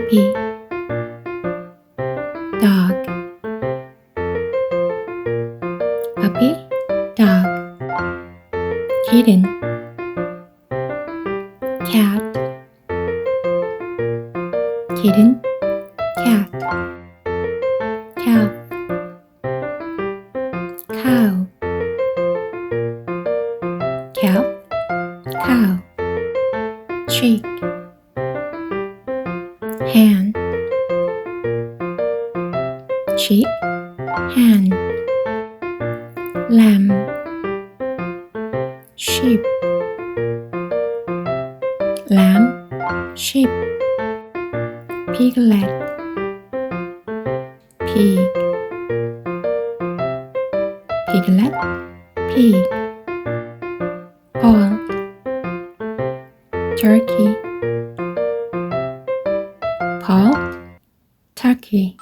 puppy, dog, puppy, dog, kitten, cat, kitten, cat, calf, cow, calf, cow, cheek, hand, cheek, hand, lamb, sheep, lamb, sheep, piglet, pig, piglet, pig, pork, turkey, pork, turkey.